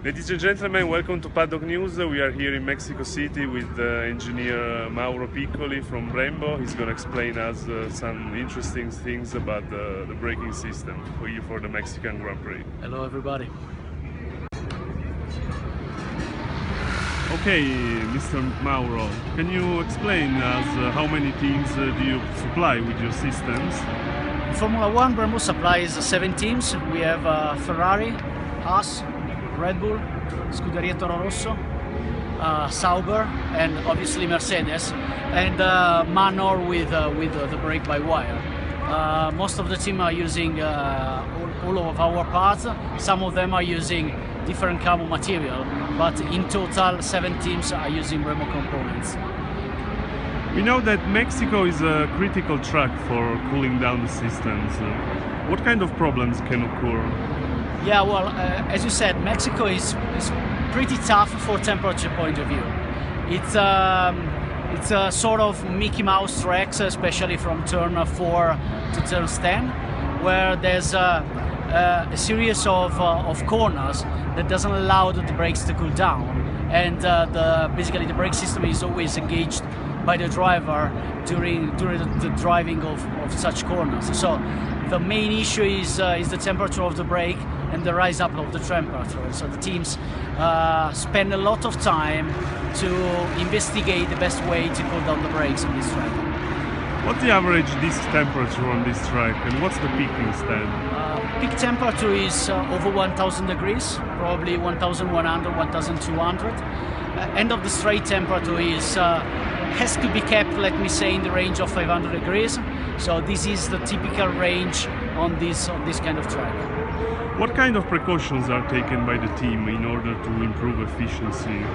Ladies and gentlemen, welcome to Paddock News. We are here in Mexico City with engineer Mauro Piccoli from Brembo. He's going to explain us some interesting things about the braking system for the Mexican Grand Prix. Hello everybody. Okay, Mr. Mauro, can you explain us how many teams do you supply with your systems? In Formula 1, Brembo supplies 7 teams. We have Ferrari, Haas, Red Bull, Scuderia Toro Rosso, Sauber, and obviously Mercedes, and Manor with the brake-by-wire. Most of the team are using all of our parts. Some of them are using different carbon material, but in total 7 teams are using Brembo components. We know that Mexico is a critical track for cooling down the systems. What kind of problems can occur? Yeah, well, as you said, Mexico is pretty tough for temperature point of view. It's a sort of Mickey Mouse tracks, especially from turn 4 to turn 10, where there's a series of corners that doesn't allow the brakes to cool down, and basically the brake system is always engaged by the driver during the driving of such corners. So the main issue is the temperature of the brake and the rise up of the temperature. So the teams spend a lot of time to investigate the best way to cool down the brakes on this track. What's the average disk temperature on this track, and what's the peak instead? Peak temperature is over 1000 degrees, probably 1100, 1200. End of the straight temperature has to be kept, let me say, in the range of 500 degrees. So this is the typical range on this kind of track. What kind of precautions are taken by the team in order to improve efficiency?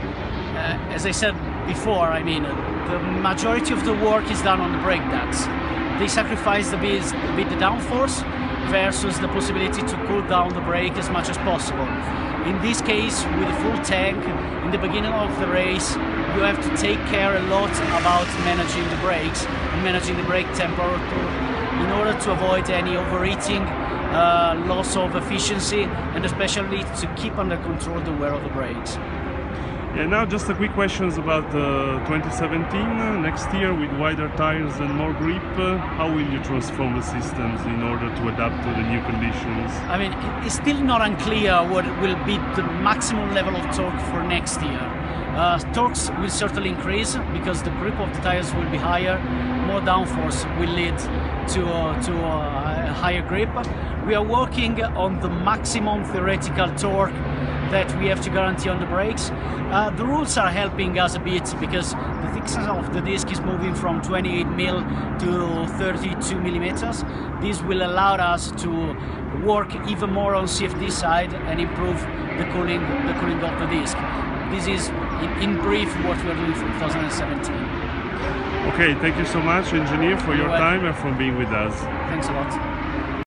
As I said before, I mean, the majority of the work is done on the brake ducts. They sacrifice a bit the downforce versus the possibility to cool down the brake as much as possible. In this case, with a full tank, in the beginning of the race, you have to take care a lot about managing the brakes and managing the brake temperature in order to avoid any overheating, loss of efficiency, and especially to keep under control the wear of the brakes. Yeah, now just a quick questions about 2017, next year with wider tires and more grip. How will you transform the systems in order to adapt to the new conditions? I mean, it's still not unclear what will be the maximum level of torque for next year. Torques will certainly increase because the grip of the tires will be higher. More downforce will lead to a higher grip. We are working on the maximum theoretical torque that we have to guarantee on the brakes. The rules are helping us a bit because the thickness of the disc is moving from 28 mm to 32 millimeters. This will allow us to work even more on CFD side and improve the cooling of the disc. This is in brief what we are doing for 2017. Okay, thank you so much, engineer, for your time and for being with us. Thanks a lot.